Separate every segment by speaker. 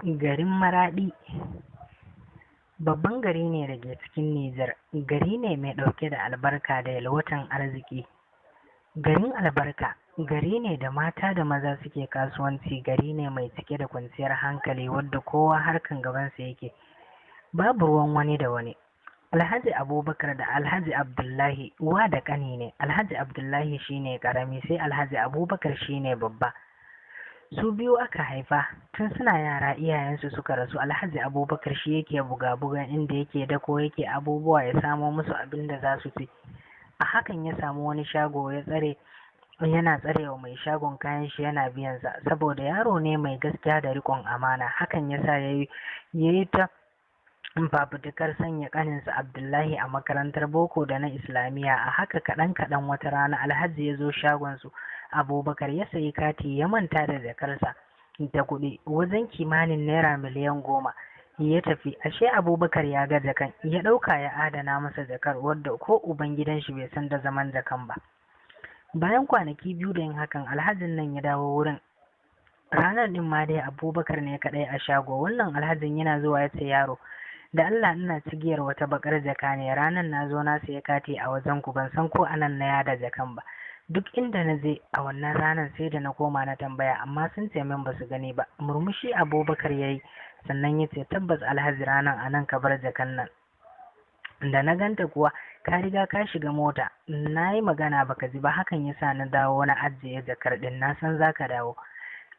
Speaker 1: Garin Maraɗi babban gari ne da ke cikin Nijar. Gari ne mai ɗauke da albarka da yalwatan arziki. Garin albarka gari ne da mata da maza suke kasuwanci. Gari ne mai cike da kwanciyar hankali wadda kowa harkan gabansa yake, babu ruwan wani da wani. Alhaji Abubakar da Alhaji Abdullahi uwa da ƙani ne. Alhaji Abdullahi shine ƙarami, sai Alhaji Abubakar shine babba. Su biyu aka haifa tun suna yara iyayensu suka rasu. Alhaji Abubakar shi yake buga-bugan inda yake dako, yake abubuwa ya samo musu abin da za su ci. A hakan ya samu wani shago ya tsare, yana tsarewa mai shagon kayan shi yana biyansa, saboda yaro ne mai gaskiya da riƙon amana. Hakan ya sa ya yi ta fafutukar sanya ƙaninsa Abdullahi a makarantar boko da na Islamiyya. A haka kaɗan wata rana Alhaji ya zo shagonsu Abubakar ya sayi kati, ya manta da jakarsa da kuɗi wajen kimanin naira miliyan 10. Ya tafi, ashe Abubakar ya ga jakan, ya ɗauka ya adana masa jakar, wadda ko uban gidan shi bai san da zaman jakan ba. Bayan kwanaki 2 da yin hakan, alhajin nan ya dawo wurin. Ranar din ma dai Abubakar ne kaɗai a shago. Wannan alhajin yana zuwa ya ce, yaro da Allah ina cigiyar wata bakar jaka ne, ranar na zo na sayi kati a wajen ku, ban san ko anan na yada jakan ba. Duk inda na je a wannan ranar sai da na koma na tambaya, amma sun ce min ba su gani ba. Murmushi Abubakar ya yi, sannan ya ce, tabbas Alhaji ranar a nan ka bar jakan nan. Da na ganta kuwa ka riga ka shiga mota, na yi magana baka ji ba, hakan ya sa na dawo na ajiye jakar din, na san za ka dawo.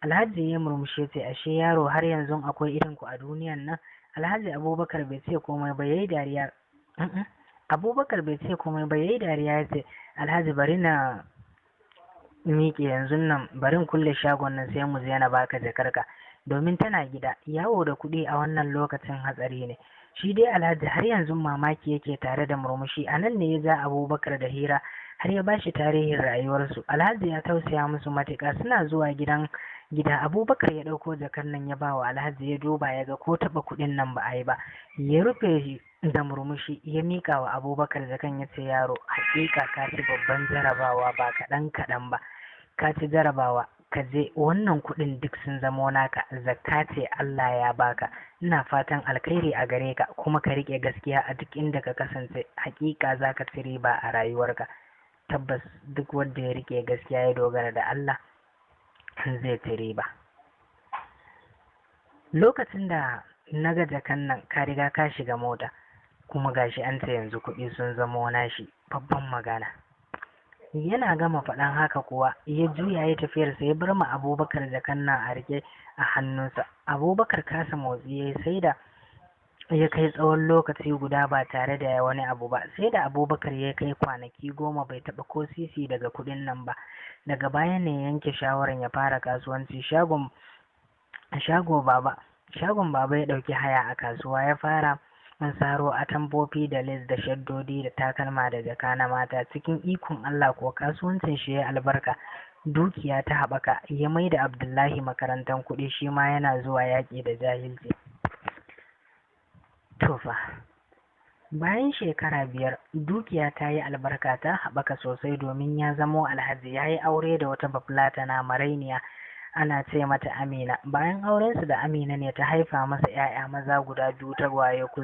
Speaker 1: Alhaji ya murmushe ce, ashe yaro har yanzu akwai irin ku a duniyan nan. Alhaji Abubakar bai ce komai ba, yayi dariya. Abubakar bai ce komai ba, yayi dariya ya ce, Alhaji bari na miƙe yanzu nan, barin kulle shagon nan sai mu je na baka jakarka, domin tana gida. Yawo da kuɗi a wannan lokacin hatsari ne. Shi dai Alhaji har yanzu mamaki yake tare da murmushi. A nan ne ya ja Abubakar da hira har ya bashi tarihin rayuwarsu. Alhaji ya tausaya musu matuƙa. Suna zuwa gida Abubakar ya ɗauko jakar nan ya ba wa Alhaji, ya duba ya ga ko taɓa kuɗin nan ba a yi ba, ya rufe shi da murmushi ya miƙa wa Abubakar jakan ya ce, yaro hakika ka ci babban jarabawa, ba kaɗan ba ka ci jarabawa. Ka je, wannan kuɗin duk sun zamo naka, zakka ce Allah ya baka. Ina fatan alkhairi a gare ka, kuma ka riƙe gaskiya a duk inda ka kasance. Hakika za ka ci riba a rayuwarka. Tabbas duk wanda ya riƙe gaskiya ya dogara da Allah zai ci riba. Lokacin da na ga jakan nan ka riga ka shiga mota, kuma gashi an ce yanzu kuɗi sun zamo nashi, babban magana. Yana gama faɗan haka kuwa ya juya ya tafiyarsa, ya bar ma Abubakar jakan nan a rike a hannunsa. Abubakar kasa motsi ya sai da ya kai tsawon lokaci guda ba tare da wani abu ba. Sai da Abubakar ya kai kwanaki 10 bai taɓa ko sisi daga kuɗin nan ba. Daga baya ne yanke shawarar ya fara kasuwanci. Shagon baba ya ɗauki haya a kasuwa, ya fara saro atamfofi da les da shaddodi da takalma da jaka na mata. Cikin ikon Allah ko kasuwancin shi ya albarka, dukiya ta haɓaka. Ya mai da Abdullahi makarantar kuɗi, shi ma yana zuwa yaƙi da jahilci. Tofa bayan shekara 5 dukiya ta yi albarka, ta haɓaka sosai, domin ya zamo Alhaji. Ya yi aure da wata bafulatana marainiya, ana ce mata Amina. Bayan aurensu da Amina ne ta haifa masa 'ya'ya maza guda 2 tagwaye. Ku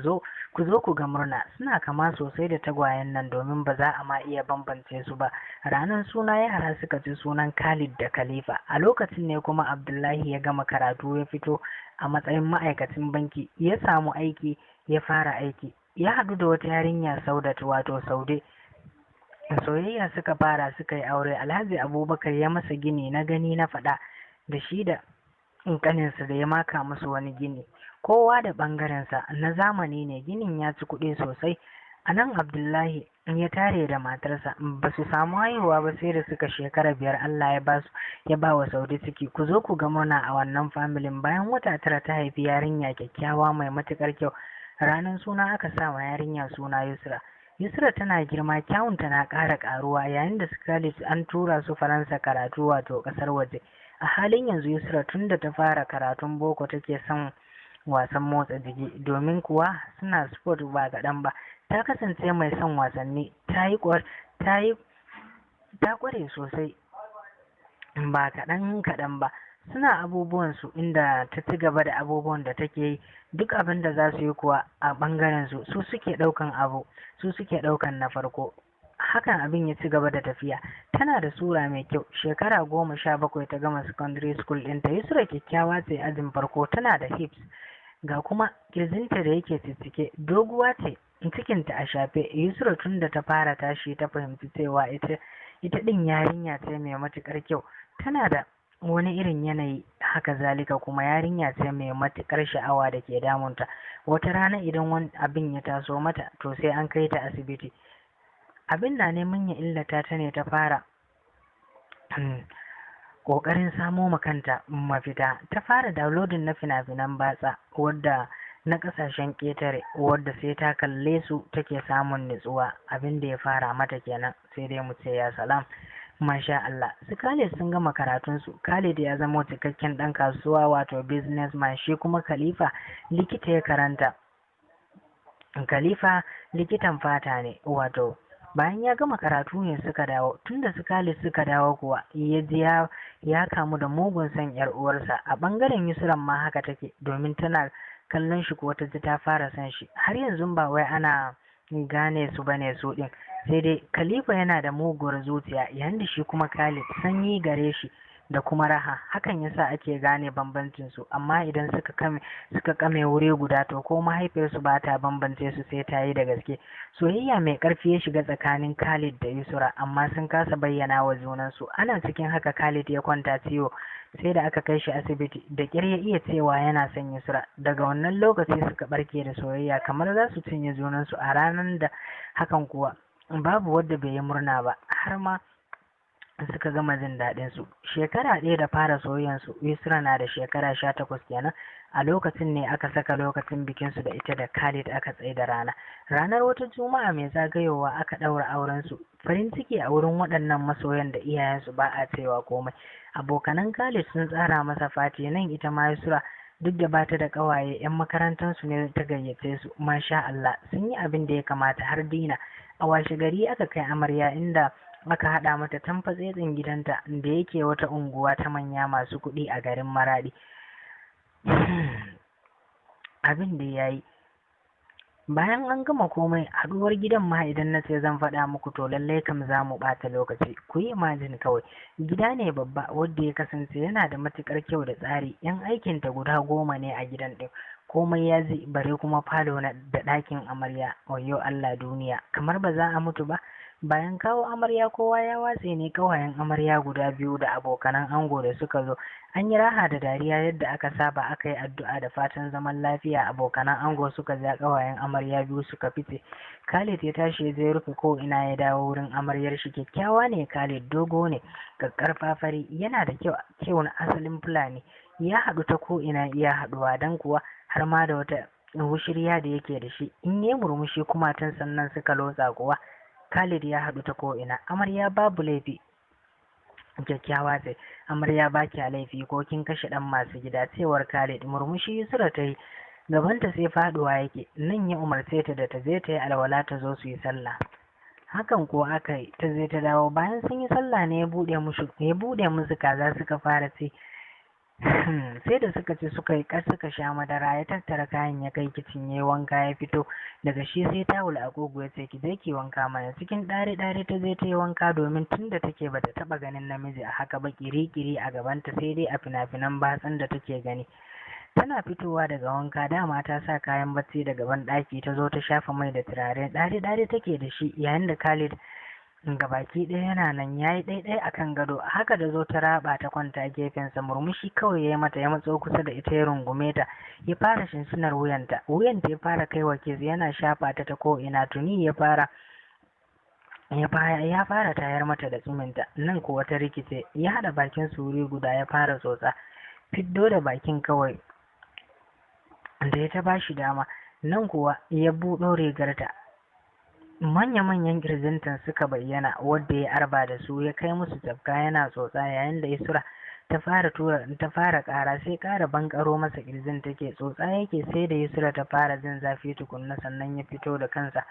Speaker 1: zo ku ga murna, suna kama sosai da tagwayen nan, domin ba za a ma iya bambance su ba. Ranar suna yara suka ci sunan Khalid da Khalifa. A lokacin ne kuma Abdullahi ya gama karatu, ya fito a matsayin ma'aikacin banki, ya samu aiki, ya fara aiki. Ya haɗu da wata yarinya Saudat, wato Saude. Soyayya suka fara, suka yi aure. Alhaji Abubakar ya masa gini na gani na faɗa, da shi da ƙaninsa da ya maka musu wani gini, kowa da ɓangarensa. Na zamani ne, ginin ya ci kuɗi sosai. A nan Abdullahi ya tare da matarsa, ba su samu haihuwa ba sai da suka shekara 5 Allah ya ba wa Saudi ciki. Ku zo ku ga murna a wannan familin. Bayan wata 9 ta haifi yarinya kyakkyawa mai matuƙar kyau. Ranar suna aka sa wa yarinya suna Yusra. Yusra tana girma, kyawunta na ƙara ƙaruwa, yayin da Scarlett an tura su Faransa karatu, wato ƙasar waje. A halin yanzu Yusra tun da ta fara karatun boko take son wasan motsa jiki, domin kuwa suna sport ba kaɗan ba. Ta kasance mai son wasanni, ta ƙware sosai ba kaɗan ba. suna abubuwansu inda ta ci gaba da abubuwan da take yi. Duk abin da za su yi kuwa a ɓangaren su suke ɗaukan abu, su suke ɗaukan na farko. Hakan abin ya ci gaba da tafiya. Tana da sura mai kyau, shekara 17 ta gama secondary school ɗinta. Yusra kyakkyawa ce ajin farko, tana da hips, ga kuma kirjinta da yake ciccike, doguwa ce, cikinta a shafe. Yusra tun da ta fara tashi ta fahimci cewa ita ɗin yarinya ce mai matuƙar kyau, tana da wani irin yanayi. Haka zalika kuma yarinya ce mai matuƙar sha'awa da ke damunta. Wata rana idan wani abin ya taso mata to sai an kai ta asibiti. Abin na neman ya illata ta ne ta fara ƙoƙarin samo ma kanta mafita. Ta fara downloading na fina-finan batsa wadda na ƙasashen ƙetare, wadda sai ta kalle su take samun nutsuwa. Abin da ya fara mata kenan, sai dai mu ce ya salam. Masha Allah, su Khalid sun gama karatunsu. Khalid ya zama cikakken ɗan kasuwa, wato businessman. Shi kuma Khalifa likita ya karanta. Khalifa likitan fata ne, wato bayan ya gama karatu ne suka dawo. Tunda su Khalid suka dawo kuwa ya ji ya kamu da mugun son yar uwarsa. A bangaren Yusran ma haka take, domin tana kallon shi ko ta ji ta fara son shi. Har yanzu ba wai ana gane su bane su din, sai dai Khalifa yana da muguwar zuciya, yayin da shi kuma Khalid sanyi gare shi da kuma raha. Hakan yasa ake gane bambancin su. Amma idan suka kame wuri guda to ko mahaifiyarsu ba ta bambance su sai ta yi da gaske. Soyayya mai ƙarfi ya shiga tsakanin Khalid da Yusra, amma sun kasa bayyana wa junansu. Ana cikin haka Khalid ya kwanta ciwo, sai da aka kai shi asibiti. Da ƙyar ya iya cewa yana son Yusra. Daga wannan lokaci suka barke da soyayya kamar za su cinye junansu. A ranar da hakan kuwa babu wadda bai yi murna ba, har ma suka gama jin daɗin su. Shekara ɗaya da fara soyayyansu, Yusra na da shekara 18 kenan. A lokacin ne aka saka lokacin bikinsu da ita da Khalid, aka tsaye da rana. Ranar wata juma'a mai zagayowa aka ɗaura aurensu. Farin ciki a wurin waɗannan masoyan da iyayensu ba a cewa komai. Abokanan Khalid sun tsara masa fati, nan ita ma Yusra duk da bata da ƙawaye, 'yan makarantarsu ne ta gayyace su. Masha Allah, sun yi abin da ya kamata har dina. A washe gari aka kai amarya, inda aka haɗa mata tamfatsetsin gidanta da yake wata unguwa ta manya masu kuɗi a garin Maradi. Abin da ya yi, bayan an gama komai, haɗuwar gidan ma idan na ce zan faɗa muku to lallai kam za mu ɓata lokaci. Ku yi imajin kawai, gida ne babba wadda ya kasance yana da matuƙar kyau da tsari. 'Yan aikinta guda 10 ne a gidan ɗin. Komai ya ji, bare kuma falo da ɗakin amarya. Wayyo Allah duniya, kamar ba za a mutu ba. Bayan kawo amarya kowa ya watse ne, ƙawayen amarya guda biyu da abokanan ango da suka zo. An yi raha da dariya yadda aka saba, aka yi addu'a da fatan zaman lafiya. Abokanan ango suka ja, ƙawayen amarya biyu suka fice. Khalid ya tashi ya je rufe ko ina, ya dawo wurin amaryar shi. Kyakkyawa ne Khalid, dogo ne, kakkarfa fari, yana da kyau na asalin Fulani. Ya haɗu ta ko ina iya haɗuwa, dan kuwa har ma da wata wushirya da yake da shi. In yi murmushi kuma tun sannan suka lotsa kuwa. Khalid ya haɗu ta ko'ina. Amarya babu laifi, kyakkyawa ce. Amarya ba kya laifi ko kin kashe ɗan masu gida, cewar Khalid. Murmushi Yusra ta yi, gabanta sai faɗuwa yake. Nan ya umarce ta da ta je ta yi alwala ta zo su yi sallah. Hakan ko aka yi, ta je ta dawo. Bayan sun yi sallah ne ya buɗe musu kaza suka fara ci. Sai da suka ci suka yi ƙar suka sha madara. Ya tattara kayan ya kai kicin, ya yi wanka, ya fito. Daga shi sai tawul a gogo, ya ce ki je ki wanka mana. Cikin ɗare ta je ta yi wanka, domin tun da take bata taɓa ganin namiji a haka ba kiri-kiri a gabanta, sai dai a fina-finan batsan da take gani. Tana fitowa daga wanka, dama ta sa kayan bacci da gaban ɗaki, ta zo ta shafa mai da turare. Ɗare take da shi, yayin da Khalid gabaki ɗaya yana nan ya yi ɗaiɗai a kan gado. Haka da zo ta raba ta kwanta gefensa. Murmushi kawai ya yi mata, ya matso kusa da ita, ya rungume ta, ya fara shinsunar wuyanta ya fara kai wa kes, yana shafa ta ko ina. Tuni ya fara tayar mata da tsuminta. Nan kuwa ta rikice, ya haɗa bakin su wuri guda, ya fara tsotsa. Fiddo da bakin kawai da ya ta bashi dama. Nan kuwa ya buɗo rigarta, manya-manyan kirjinta suka bayyana, wadda ya arba da su, ya kai musu tafka yana tsotsa. Yayin da Yusra ta fara ƙara, sai ƙara bankaro masa kirjin take, tsotsa yake. Sai da Yusra ta fara jin zafi tukunna, sannan ya fito da kansa,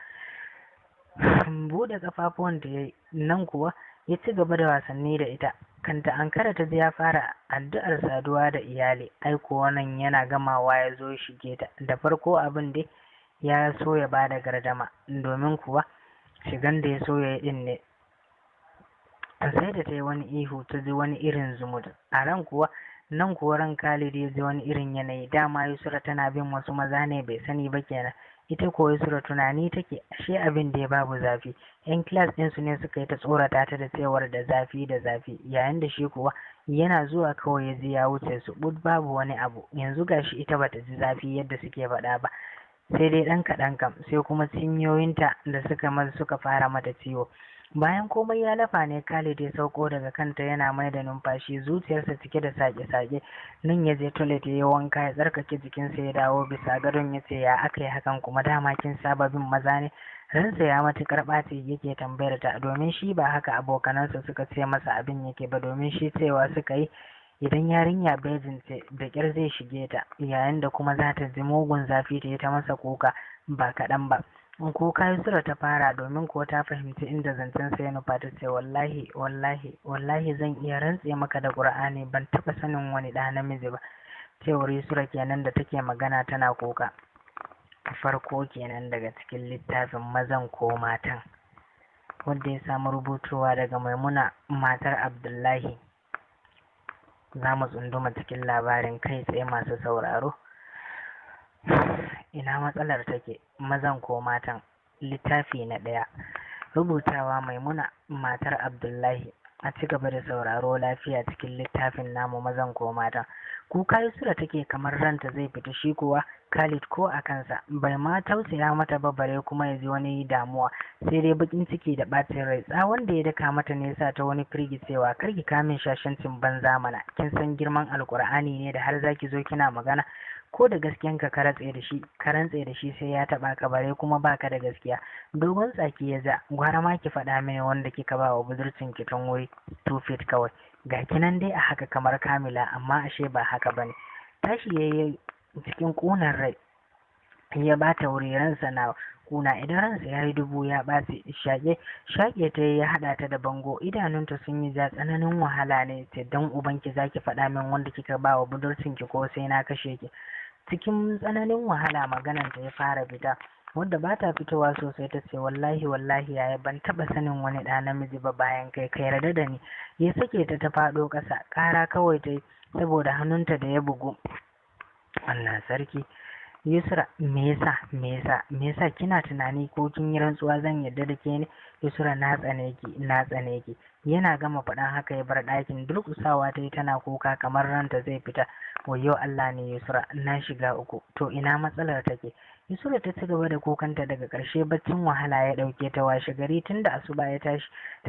Speaker 1: buɗe kafafuwan da yayi. Nan kuwa ya ci gaba da wasanni da ita. Kanta ankara ta ji ya fara addu'ar saduwa da iyali, aiko wannan yana gamawa ya zo shige ta. Da farko abin dai ya so ya bada gardama, domin kuwa shigan da ya so ya yi din ne. Sai da ta yi wani ihu ta ji wani irin zumud a ran kuwa. Nan kuwa ran Khalid ya ji wani irin yanayi. Dama Yusra tana bin wasu maza ne bai sani ba kenan. Ita ko Yusra tunani take ashe abin da ya babu zafi. Yan class ɗinsu ne suka yi ta tsorata ta da cewar da zafi da zafi, yayin da shi kuwa yana zuwa kawai ya ji ya wuce su babu wani abu. Yanzu gashi ita bata ji zafi yadda suke faɗa ba, sai dai ɗan kaɗan kam, sai kuma cinyoyinta da suka fara mata ciwo. Bayan komai ya lafa ne Khalid ya sauko daga kanta yana mai da numfashi, zuciyarsa cike da sake-sake. Nan ya je toilet ya yi wanka ya tsarkake jikinsa ya dawo bisa gadon ya ce ya aka yi hakan kuma dama kin saba bin maza ne. Ransa ya matuƙar ɓaci yake tambayar ta, domin shi ba haka abokanansa suka ce masa abin yake ba, domin shi cewa suka yi idan yarinya bejin ce da ƙyar zai shige ta, yayin da kuma za ta ji mugun zafi ta yi ta masa kuka ba kaɗan ba. Kuka Yusra ta fara, domin kuwa ta fahimci inda zancen sa ya nufa. Ta ce wallahi zan iya rantse maka da Qur'ani ban taɓa sanin wani ɗa namiji ba. Cewar Yusra kenan da take magana tana kuka. Farko kenan daga cikin littafin Mazan ko Matan, wanda ya samu rubutuwa daga Maimuna matar Abdullahi. Za mu tsunduma cikin labarin kai tsaye masu sauraro. Ina matsalar take? Mazan ko Matan, littafi na 1, rubutawa Maimuna matar Abdullahi. A ci gaba da sauraro lafiya cikin littafin namu Mazan ko Matan. Kuka Yusra take kamar ranta zai fita, shi kuwa Khalid ko a kansa bai ma tausaya mata ba bare kuma ya ji wani damuwa, sai dai bakin ciki da bacin rai. Tsawon da ya daka mata ne sa ta wani firgicewa. Karki kamin shashancin banza mana, kin san girman Alkur'ani ne da har zaki zo kina magana? Ko da gaskiyanka ka rantse da shi sai ya taba ka, bare kuma baka da gaskiya. Dogon tsaki ya ja. Gwara ma ki faɗa mini wanda kika ba wa budurcin ki tun wuri 2 feet kawai. Ga kinan dai a haka kamar Kamila, amma ashe ba haka bane. Tashi yayi cikin ƙunar rai ya bata wuri, ransa na kuna. Idan ransa ya yi dubu ya ɓaci. Shaƙe ta ya haɗa ta da bango, idanunta sun yi ja. Tsananin wahala ne ce, dan ubanki zaki faɗa min wanda kika ba wa budurcin ki ko sai na kashe ki? Cikin tsananin wahala magananta ya fara fita, wadda ba ta fitowa sosai. Ta ce wallahi yaya ban taɓa sanin wani ɗa namiji ba bayan kai yarda da ni. Ya sake ta faɗo ƙasa, ƙara kawai ta yi saboda hannunta da ya bugu. Allah sarki. Yusra, me yasa kina tunani ko kin yi rantsuwa zan yarda da ke ne? Yusra, na tsane ki. Yana gama faɗan haka ya bar ɗakin. Durƙusawa ta yi tana kuka kamar ranta zai fita. Wayyo Allah ne Yusra, na shiga uku. To ina matsalar take? Yusra ta ci gaba da kukanta. Daga ƙarshe baccin wahala ya ɗauke ta. Washe gari tun da asuba ta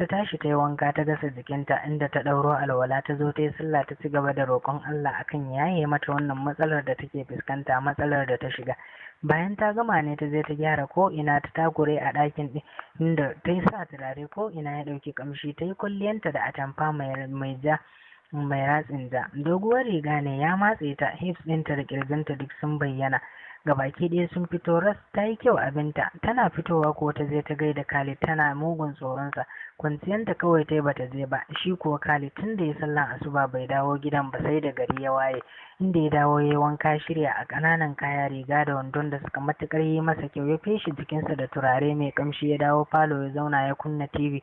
Speaker 1: tashi ta yi wanka, ta gasa jikinta, inda ta ɗauro alwala ta zo ta yi sallah. Ta ci gaba da roƙon Allah akan yaye mata wannan matsalar da take fuskanta, matsalar da ta shiga. Bayan ta gama ne ta je ta gyara ko ina, ta takure a ɗakin ɗin, inda ta yi sa turare ko ina ya ɗauki ƙamshi. Ta yi kwalliyanta da atamfa mai ratsin ja. Doguwar riga ne ya matse ta, hips ɗinta da ƙirjinta duk sun bayyana, gabaki ɗaya sun fito ras. Ta yi kyau abinta. Tana fitowa ko ta je ta gaida Khalid, tana mugun tsoronsa. Kwanciyanta kawai ta yi bata je ba. Shi kuwa Khalid tun da ya sallan asuba bai dawo gidan ba sai da gari ya waye, inda ya dawo ya wanka, shirya a ƙananan kaya, riga da wandon da suka matuƙar yi masa kyau. Ya feshe jikinsa da turare mai ƙamshi, ya dawo falo ya zauna ya kunna TV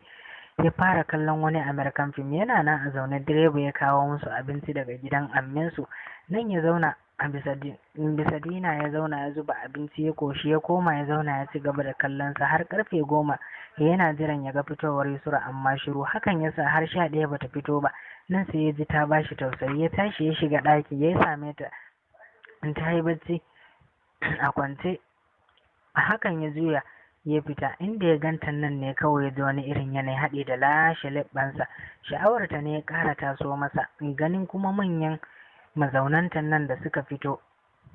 Speaker 1: ya fara kallon wani American film. Yana nan a zaune, direba ya kawo musu abinci daga gidan amminsu. Nan ya zauna a bisa dina ya zauna ya zuba abinci ya koshi, ya koma ya zauna ya ci gaba da kallonsa har karfe 10 yana jiran ya ga fitowar Yusra, amma shiru. Hakan yasa har 11 bata fito ba. Nan sai ya ji ta bashi tausayi, ya tashi ya shiga ɗaki ya same ta ta yi bacci a kwance. A hakan ya juya ya fita, inda ya ganta nan ne kawai ya ji wani irin yanayi haɗe da lashe leɓɓansa. Sha'awarta ne ya ƙara taso masa, ganin kuma manyan mazaunanta nan da suka fito.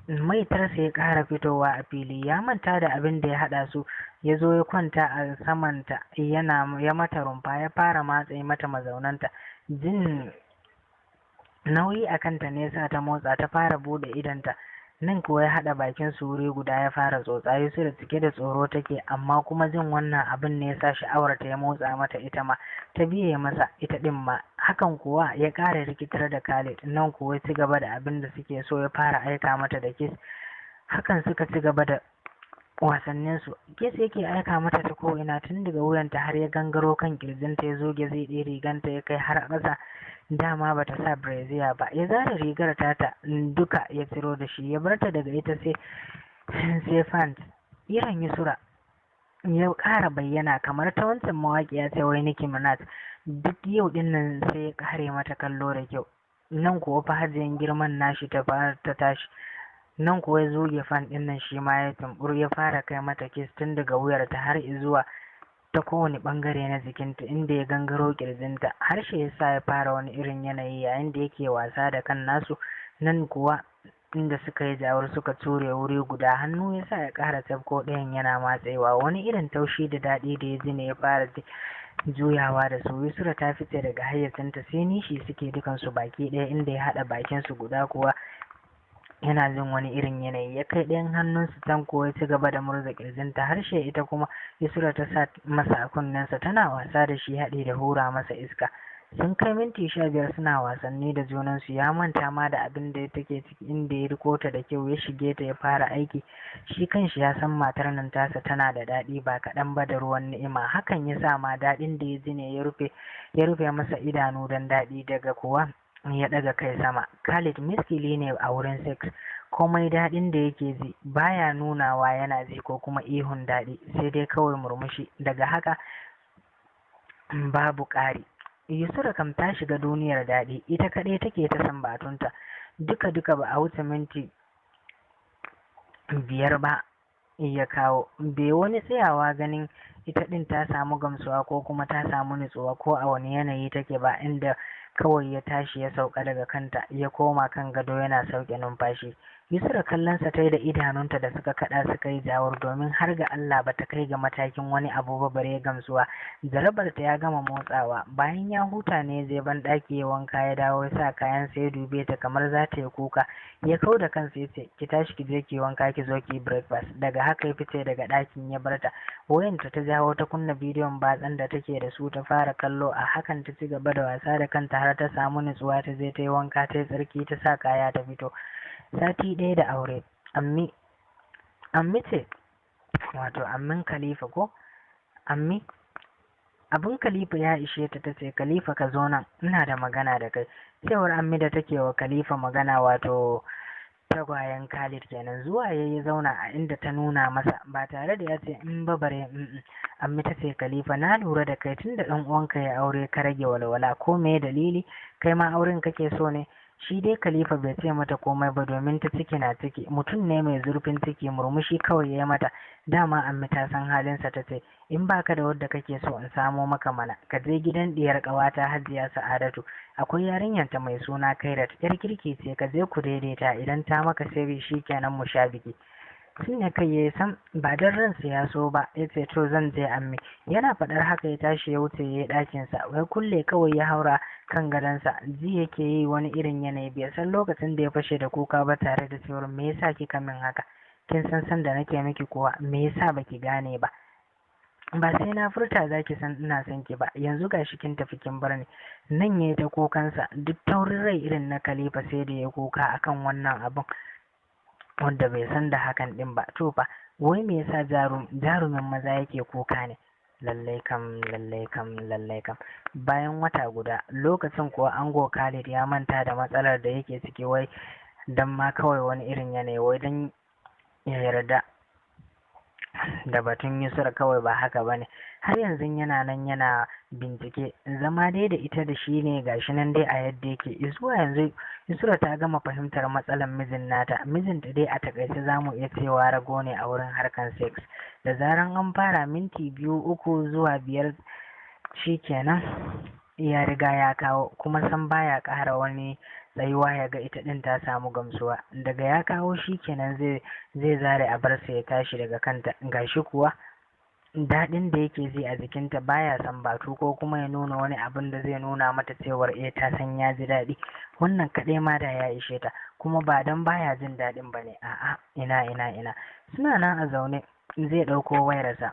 Speaker 1: Maitarsa ya ƙara fitowa a fili. Ya manta da abin da ya haɗa su, ya zo ya kwanta a samanta, ya mata rumfa, ya fara matse mata mazaunanta. Jin nauyi a kanta ne sa ta motsa, ta fara bude idanta. nan kuwa ya haɗa bakin su wuri guda ya fara tsotsa. Yusra cike da tsoro take, amma kuma jin wannan abin ne ya sa sha'awar ta ya motsa mata, ita ma ta biye masa ita ɗin ma. Hakan kuwa ya ƙara rikitar da Khalid. Nan kuwa ya ci gaba da abin da suke so, ya fara aika mata da kiss. Hakan suka ci gaba da wasannin su. Kiss yake aika mata ta ko ina, tun daga wuyanta har ya gangaro kan kirjinta, ya zoge zai ɗaya riganta ya kai har ƙasa. Dama bata sa brazier ba, ya zara rigar tata duka ya ciro da shi, ya barta daga ita sai fant. Irin Yusra ya ƙara bayyana kamar ta wancan mawaƙiya ce wai Nicki Minaj. Duk yau din nan sai ya ƙare mata kallo da kyau. Nan kuwa fa hajiyan girman nashi ta tashi. Nan kuwa ya zoge fan din nan shi ma ya tumbur, ya fara kai mata kiss tun daga wuyarta har zuwa ta kowane bangare na jikinta, inda ya gangaro kirjinta. Harshe ya sa ya fara wani irin yanayi yayin da yake wasa da kan nasu. Nan kuwa inda suka yi jawar suka ture wuri guda, hannu ya sa ya ƙara tafko ɗayan yana matsewa. Wani irin taushi da daɗi da ya ji ne ya fara juyawa da su. Yusra ta fice daga hayyacinta, sai nishi suke dukansu baki ɗaya, inda ya haɗa bakinsu guda kuwa yana jin wani irin yanayi. Ya kai ɗayan hannunsa can kuwa ya ci gaba da murza ƙirjinta. Harshe ita kuma Yusra ta sa masa a kunnensa, tana wasa da shi haɗi da hura masa iska. Sun kai minti 15 suna wasanni da junansu, ya manta ma da abin da take ciki, inda ya riko ta da kyau ya shige ta ya fara aiki. Shi kanshi ya san matar nan tasa tana da daɗi ba kaɗan ba da ruwan ni'ima. Hakan ya sa ma daɗin da ya ji ne ya rufe masa idanu don daɗi. Daga kuwa ya ɗaga kai sama. Khalid miskili ne a wurin sex, komai daɗin da yake ji baya nunawa yana ji ko kuma ihun daɗi, sai dai kawai murmushi. Daga haka babu ƙari. Yusra kam ta shiga duniyar daɗi, ita kaɗai take ta sambatunta. Duka ba a wuce minti 5 ba ya kawo. Bai wani tsayawa ganin ita ɗin ta samu gamsuwa ko kuma ta samu nutsuwa ko a wani yanayi take ba, inda kawai ya tashi ya sauka daga kanta ya koma kan gado yana sauke numfashi. Yusra kallonsa ta yi da idanunta da suka kada suka yi jawur, domin har ga Allah ba ta kai ga matakin wani abu ba bare gamsuwa. Jarabarta ya gama motsawa. Bayan ya huta ne zai ban ɗaki ya wanka, ya dawo ya sa kayan sai ya dube ta kamar za ta yi kuka. Ya kau da kansa ya ce, ki tashi ki je ki wanka ki zo ki breakfast. Daga haka ya fice daga ɗakin ya barta. Wayanta ta jawo ta kunna bidiyon batsan da take da su ta fara kallo. A hakan ta ci gaba da wasa da kanta har ta samu nutsuwa, ta je ta yi wanka ta yi tsarki ta sa kaya ta fito. Sati ɗaya da aure. Ammi ce, wato ammin Khalifa ko? Ammi abin Khalifa ya ishe ta, tace Khalifa ka zo nan, ina da magana da kai. Cewar Ammi da take wa Khalifa magana, wato tagwayen Khalid kenan. Zuwa yayi zauna a inda ta nuna masa ba tare da ya ce in ba bare. Ammi ta ce Khalifa na lura da kai tunda ɗan uwanka ya aure ka rage walwala, ko me dalili? Kai ma auren kake so ne? Shi dai Khalifa bai ce mata komai ba, domin ta ciki na ciki, mutum ne mai zurfin ciki. Murmushi kawai ya mata. Dama Ammi ta san halinsa, ta ce in baka da wadda kake so in samo maka mana, ka je gidan diyar ƙawata Hajiya Sa'adatu, akwai yarinyar ta mai suna Kairat, yar kirki ce, ka je ku daidaita, idan ta maka sai shikenan mu sha biki. Shine kai ya san ba don ransa ya so ba, ya ce to zan je Ammi. Yana faɗar haka ya tashi ya wuce ya yi ɗakinsa, wai kulle kawai ya haura kan gadonsa. Ji yake yi wani irin yanayi, bai san lokacin da ya fashe da kuka ba, tare da cewar me yasa kika min haka? Kin san da nake miki kuwa, me yasa baki gane ba? Ba sai na furta zaki san ina son ki ba, yanzu gashi kin tafi kin bar ni. Nan yayi ta kukansa, duk taurin rai irin na Khalifa sai da ya kuka akan wannan abun, wanda bai san da hakan din ba. To fa wai me yasa jarumin maza yake kuka ne? Lallai kam. Bayan wata guda, lokacin kuwa ango Khalid ya manta da matsalar da yake ciki, wai dan ma kawai wani irin yanayi, wai dan ya yarda da batun Yusra kawai ba haka bane. Har yanzu yana nan yana bincike, zama dai da ita da shi ne gashi nan dai a yadda yake. Zuwa yanzu Yusra ta gama fahimtar matsalar mijin nata. Mijinta dai a takaice zamu iya cewa rago ne a wurin harkan sex. Da zaran an fara minti 2, 3 zuwa 5 shikenan ya riga ya kawo, kuma san baya ƙara wani tsayuwa ya ga ita ɗin ta samu gamsuwa. Daga ya kawo shikenan zai zare a barsa ya tashi daga kanta. Gashi kuwa daɗin da yake ji a jikinta baya sambatu ko kuma ya nuna wani abin da zai nuna mata cewar ta san ya ji daɗi. Wannan kaɗai ma da ya ishe ta, kuma ba dan baya jin daɗin ba ne, a'a, ina suna nan a zaune, zai ɗauko wayarsa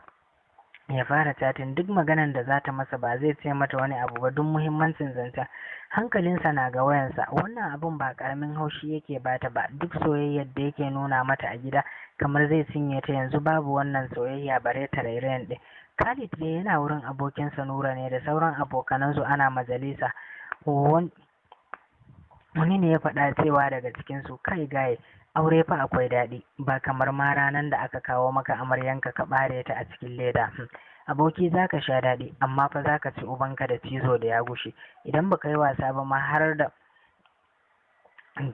Speaker 1: ya fara chatin. Duk maganan da za ta masa ba zai ce mata wani abu ba, duk muhimmancin zancen hankalinsa na ga wayansa. Wannan abun ba karamin haushi yake bata ba, duk soyayyar da yake nuna mata a gida kamar zai cinye ta. Yanzu babu wannan soyayya bare ta rairayin ɗin. Khalid dai yana wurin abokinsa Nura ne da sauran abokanansu ana majalisa. Wani ne ya faɗa cewa daga cikinsu, kai gaye, aure fa akwai daɗi, ba kamar ma ranar da aka kawo maka amaryanka ka ɓare ta a cikin leda. Aboki za ka sha daɗi, amma fa za ka ci ubanka da cizo da ya gushe. Idan baka yi wasa ba ma har da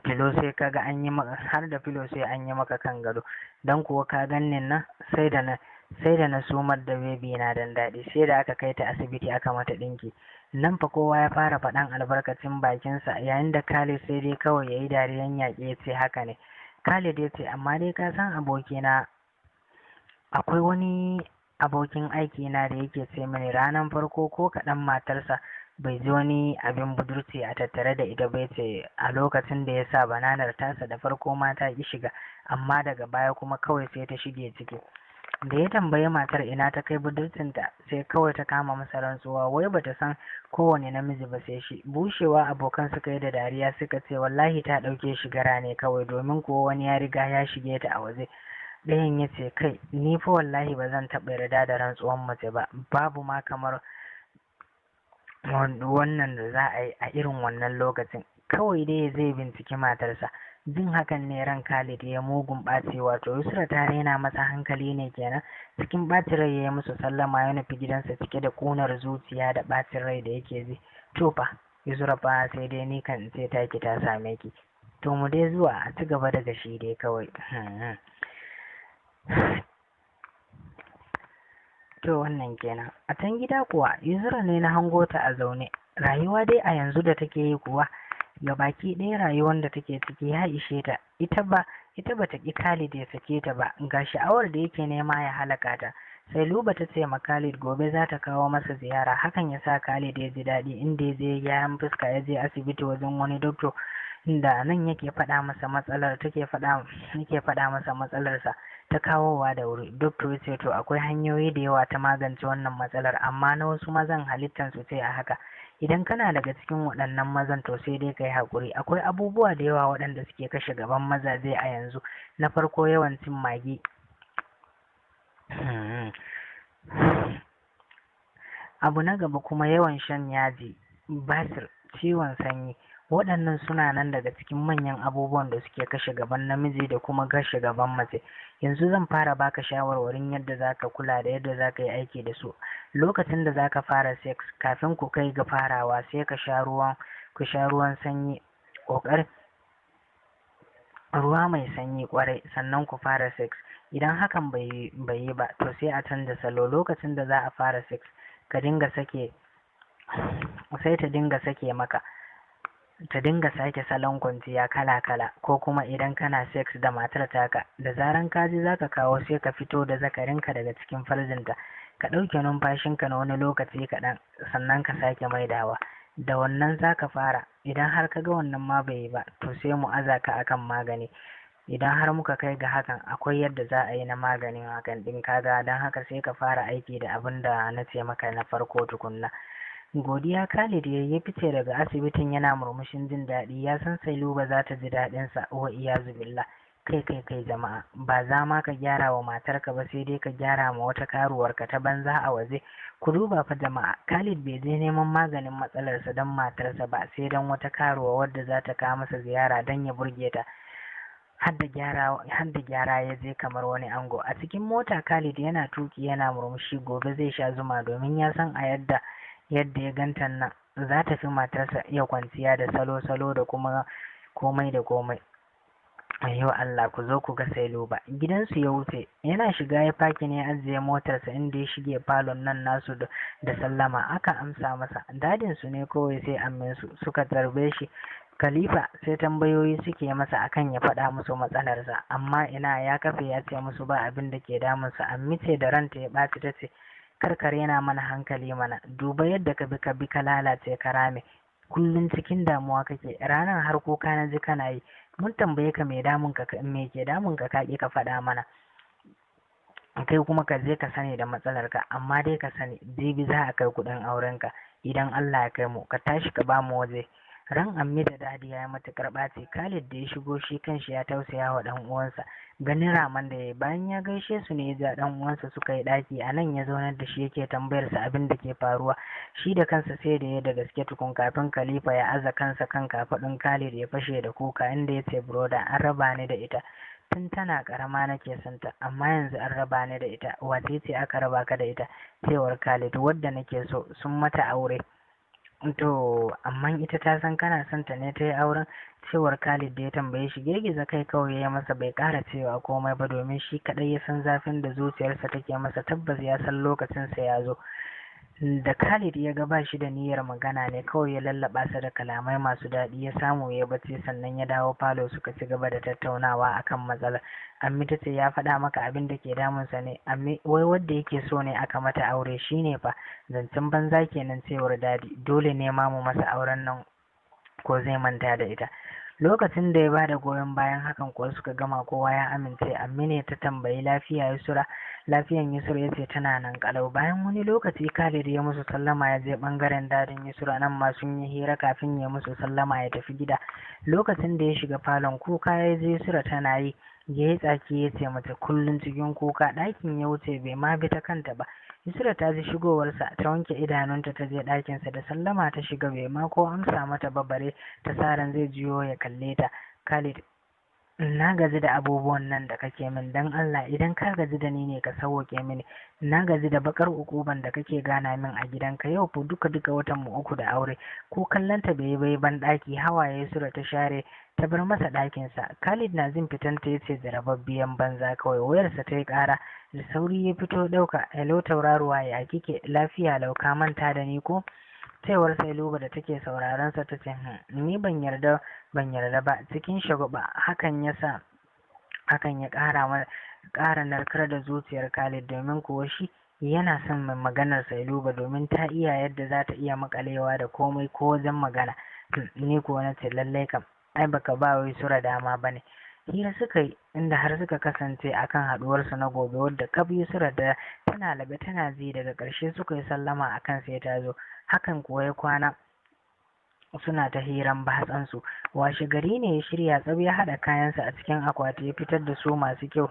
Speaker 1: filo sai kaga an yi maka, har da filo sai an yi maka kan gado. Dan kuwa ka gannin nan sai da na sumar da bebi na dan daɗi, sai da aka kai ta asibiti aka mata ɗinki. Nan fa kowa ya fara faɗan albarkacin bakinsa, yayin da Khalid sai dai kawai yayi dariyan yaƙi ya ce haka ne. Khalid ya ce, amma dai ka san abokina, akwai wani abokin aiki na da yake ce mini ranar farko ko kaɗan matarsa bai ji wani abin budurci a tattare da ita bai ce a lokacin da ya sa bananar tasa da farko mata ki shiga, amma daga baya kuma kawai sai ta shige ciki. Da ya tambayi matar ina ta kai budurcinta, sai kawai ta kama masa rantsuwa wai bata san kowane namiji ba sai shi. Bushewa abokan suka yi da dariya suka ce wallahi ta ɗauke shi gara ne kawai, domin kuwa wani ya riga ya shige ta a waje. Ɗayan ya ce kai ni fa wallahi ba zan taɓa yarda da rantsuwan mace ba, babu ma kamar wannan da za a yi a irin wannan lokacin. Kawai dai zai binciki matarsa. Jin hakan ne ran Khalid ya mugun ɓaci, wato Yusra ta raina masa hankali ne kenan. Cikin ɓacin rai ya yi musu sallama ya nufi gidansa cike da ƙunar zuciya da ɓacin rai da yake ji. To fa Yusra fa sai dai ni kan ce taki ta same ki. To mu dai zuwa a ci gaba da gashi dai kawai. To wannan kenan. A can gida kuwa Yusra ne na hango ta a zaune. Rayuwa dai a yanzu da take yi kuwa ga baki ɗaya rayuwar da take ciki ya ishe ta. Ita ba ta ƙi Khalid ya sake ta ba, ga sha'awar da yake nema ya halaka ta. Sai Luba ta ce ma Khalid gobe za ta kawo masa ziyara. Hakan ya sa Khalid ya ji daɗi, inda ya je gyaran fuska ya je asibiti wajen wani doctor da nan yake faɗa masa matsalarsa ta kawowa da wuri. Doctor ya ce to akwai hanyoyi da yawa ta magance wannan matsalar, amma na wasu mazan halittan su ce a haka. Idan kana daga cikin waɗannan mazan to sai dai ka yi haƙuri. Akwai abubuwa da yawa waɗanda suke kashe gaban mazaje a yanzu. Na farko yawan cin magi. Abu na gaba kuma yawan shan yaji, basir, ciwon sanyi. Waɗannan suna nan daga cikin manyan abubuwan da suke kashe gaban namiji da kuma kashe gaban mace. Yanzu zan fara baka shawarwarin yadda za ka kula da yadda za ka yi aiki da su. Lokacin da za ka fara sex, kafin ku kai ga farawa sai ku sha ruwan sanyi, ruwa mai sanyi kwarai, sannan ku fara sex. Idan hakan bai yi ba to sai a canza salo. Lokacin da za a fara sex sai ta dinga sake maka, ta dinga sake salon kwanciya kala-kala. Ko kuma idan kana sex da matar taka, da zaran ka ji za ka kawo sai ka fito da zakarinka daga cikin farjinta, ka ɗauke numfashinka na wani lokaci kaɗan, sannan ka sake maidawa. Da wannan za ka fara. Idan har ka ga wannan ma bai yi ba to sai mu aza ka akan magani. Idan har muka kai ga hakan akwai yadda za a yi na maganin hakan ɗin, kaga don haka sai ka fara aiki da abin da na ce maka na farko tukunna. Godiya Khalid ya fice daga asibitin yana murmushin jin daɗi. Ya san Sailuba za ta ji daɗinsa. Wa iyazu billah. Kai jama'a, ba za ma ka gyara wa matarka ba sai dai ka gyara ma wata karuwarka ta banza a waje. Ku duba fa jama'a, Khalid bai je neman maganin matsalarsa don matarsa ba, sai don wata karuwa wadda za ta kawo masa ziyara don ya burge ta. Har da gyara ya je kamar wani ango. A cikin mota Khalid yana tuki yana murmushi. Gobe zai sha zuma, domin ya san a yadda ya ganta nan za ta fi matarsa iya kwanciya da salo-salo da kuma komai da komai. Ayyo Allah, ku zo ku ga Sailuba. Gidansu ya wuce, yana shiga ya faki ne ajiye motarsa inda ya shige falon nan nasu da sallama. Aka amsa masa. Dadin su ne kawai sai amminsu suka tarbe shi Khalifa sai tambayoyi suke masa akan ya faɗa musu matsalarsa, amma ina ya kafe ya ce musu ba abin da ke damunsa. Ammi ce da ranta ya ɓaci ta ce, karkar yana mana hankali mana, duba yadda ka bi ka lalace ka rame, kullum cikin damuwa kake, ranar har kuka na ji kana yi, mun tambaye ka me ke damun ka ƙi ka faɗa mana, kai kuma ka je ka sani da matsalarka, amma dai ka sani jibi za a kai kuɗin aurenka idan Allah ya kai mu, ka tashi ka ba mu waje. Ran Ammi da Dadi ya yi matuƙar ɓaci. Khalid da ya shigo shi kanshi ya tausaya wa ɗan uwansa ganin raman da ya yi, bayan ya gaishe su ne ya ja ɗan uwansa suka yi ɗaki. A nan ya zaunar da shi yake tambayar sa abin da ke faruwa, shi da kansa sai da ya da gaske tukun kafin Khalifa ya aza kansa kan kafaɗin Khalid ya fashe da kuka, inda ya ce broda an raba ni da ita tun tana karama nake son ta, amma yanzu an raba ni da ita. Wace ce aka raba ka da ita? Cewar Khalid, wadda nake so, sun mata aure. To amma ita ta san kana son ta ne ta yi auren? Cewar Khalid da ya tambaye shi. Girgiza kai kawai ya masa, bai ƙara cewa komai ba domin shi kaɗai ya san zafin da zuciyarsa take masa. Tabbas ya san lokacinsa ya zo. Da Khalid ya ga ba shi da niyyar magana ne, kawai ya lallaba sa da kalamai masu daɗi, ya samu ya bacci, sannan ya dawo falo suka ci gaba da tattaunawa akan matsalar. Ammi ta ce ya faɗa maka abin da ke damunsa ne? Ammi, wai wadda yake so ne aka mata aure shine fa, zancen banza kenan. Cewar Dadi, dole ne ma mu masa auren nan ko zai manta da ita. Lokacin da ya bada goyon bayan hakan kuwa suka gama, kowa ya amince. Ammi ne ta tambayi lafiyan Yusra ya ce tana nan kalau. Bayan wani lokaci Khalid ya musu sallama ya je bangaren dadin Yusra, nan ma sun yi hira kafin ya musu sallama ya tafi gida. Lokacin da ya shiga falon, kuka ya je Yusra tana yi, ya yi tsaki ya ce mata kullum cikin kuka. Ɗakin ya wuce bai ma bi ta kanta ba. Yusra ta ji shigowarsa, ta wanke idanunta ta je ɗakinsa, da sallama ta shiga, bai ma ko amsa mata ba bare ta sa ran zai jiyo ya kalle ta. Khalid, na gaji da abubuwan nan da kake min, dan Allah idan ka gaji da ni ne ka sauke mini. Na gaji da bakar ukuban da kake gana min a gidanka. Yau fa duka watan mu 3 da aure, ko kallon ta bai ban ɗaki. Hawaye Yusra ta share ta bar masa ɗakinsa. Khalid na jin fitanta ya ce jarababbiyan banza kawai. Wayarsa ta yi ƙara, da sauri ya fito ɗauka. Hello tauraruwa, ya kike? Lafiya lau, ka manta da ni ko? Cewar Sailuba da take sauraron sa ta ce ni ban yarda ba. Cikin shagwaba hakan ya ƙara narkar da zuciyar Khalid, domin kuwa shi yana son maganar Sailuba domin ta iya yadda za ta iya makalewa da komai ko wajen magana. Ni kuwa na ce lallai kam ai baka ba wai Sura dama bane. Hira suka yi, inda har suka kasance akan haduwarsu na gobe, wadda kabi Sura da tana labe tana ji. Daga ƙarshe suka yi sallama akan sai ta zo. Hakan kuwa ya kwana suna ta hiran batsansu. Washe gari ne ya shirya tsab, ya haɗa kayansa a cikin akwati, ya fitar da su masu kyau,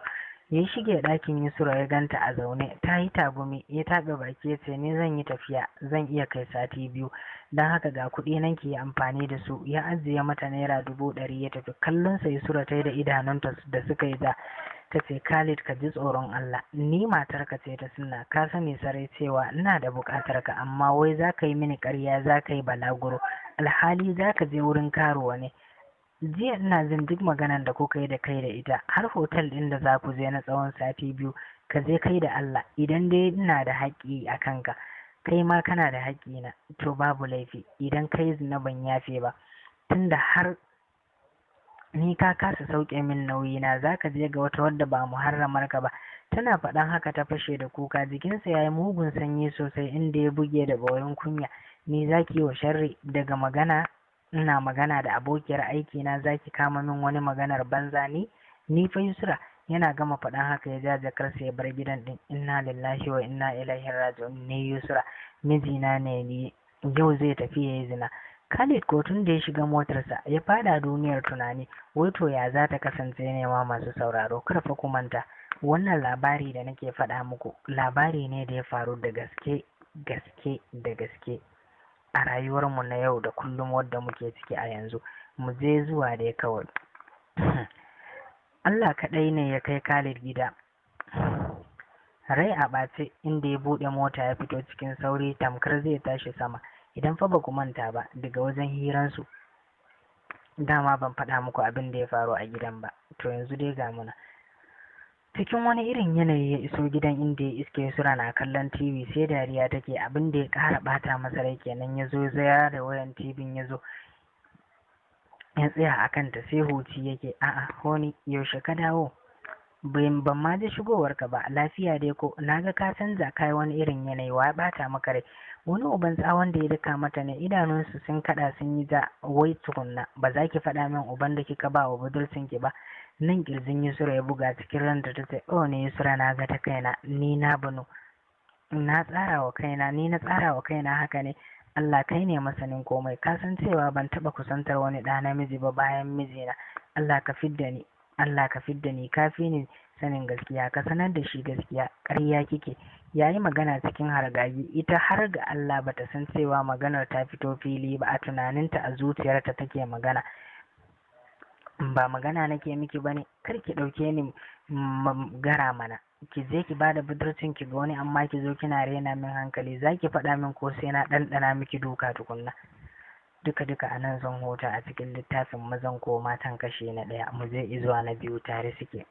Speaker 1: ya shige ɗakin Yusra, ya ganta a zaune ta yi tagumi, ya taɓa baki ya ce ni zan yi tafiya, zan iya kai sati 2, don haka ga kuɗi nan ki yi amfani da su. Ya ajiye mata naira 100 ya tafi. Kallon sa Yusra ta yi da idanunta da suka yi ta ce Khalid ka ji tsoron Allah, ni matarka ce ta sunna, ka sani sarai cewa ina da buƙatar ka, amma wai za ka yi mini ƙarya za ka yi balaguro, alhali za ka je wurin karuwa ne. Jiya ina jin duk maganan da kuka yi da kai da ita, har hotel ɗin da za ku je na tsawon sati 2. Ka je kai da Allah, idan dai ina da haƙƙi a kanka, kai ma kana da haƙƙi na, to babu laifi idan kai zina ban yafe ba, tunda har ni ka kasa sauke min nauyi na, zaka je ga wata wadda ba muharramar ka ba. Tana faɗan haka ta fashe da kuka, jikinsa yayi mugun sanyi sosai, inda ya buge da borin kunya. Ni zaki wa sharri? Daga ina magana da abokiyar aiki na zaki kama min wani maganar banza? Ni fa Yusra. Yana gama faɗan haka ya ja jakarsa ya bar gidan din. Inna lillahi wa inna ilaihi raji'un. Ni Yusra, mijina ne ni, yau zai tafi yayi zina. Khalid ko tun da ya shiga motarsa ya fada duniyar tunani, wai to ya za ta kasance ne ma masu sauraro. Karfa ku manta, wannan labari da nake faɗa muku labari ne da ya faru da gaske a rayuwarmu na yau da kullum wadda muke ciki a yanzu. Mu je zuwa dai kawai. Allah kaɗai ne ya kai Khalid gida, rai a ɓace, inda ya buɗe mota ya fito cikin sauri tamkar zai tashi sama. Idan fa ba ku manta ba, daga wajen hiransu dama ban faɗa muku abin da ya faru a gidan ba, to yanzu dai ga muna. Cikin wani irin yanayi ya iso gidan, inda ya iske Yusra na kallon TV sai dariya take. Abin da ya ƙara ɓata masa rai kenan, ya zo zaya da wayan TV ya zo ya tsaya a kanta sai huci yake. A'a Honi, yaushe ka dawo? Ban ma ji shigowarka ba. Lafiya dai ko? Naga ka canza kai wani irin yanayi, wa bata maka rai? Wani uban tsawon da ya daka mata ne, idanunsu sun kada sun yi ja. Wai tukunna, ba za ki faɗa min uban da kika ba wa budurcin ki ba? Nan kirjin Yusra ya buga cikin ranta ta ce, oh ne Yusra, na ga ta kaina, ni na bano, na tsara wa kaina, ni na tsara wa kaina haka ne. Allah kai ne masanin komai, ka san cewa ban taɓa kusantar wani ɗa namiji ba bayan mijina. Allah ka fidda ni, Allah ka fidda ni, ka fi ni sanin gaskiya, ka sanar da shi gaskiya. Ƙarya kike. Yayi magana cikin hargagi, ita har ga Allah bata san cewa maganar ta fito fili ba, a tunaninta a zuciyarta take magana. Ba magana nake miki bane, kar ki ɗauke ni gara mana. Ki je ki bada budurcin ki ga wani, amma ki zo kina rena min hankali. Za ki faɗa min ko sai na ɗanɗana miki duka tukunna? Duka a nan zan huta a cikin littafin Mazan ko Matan kashi na 1. Mu je izuwa na 2 tare suke.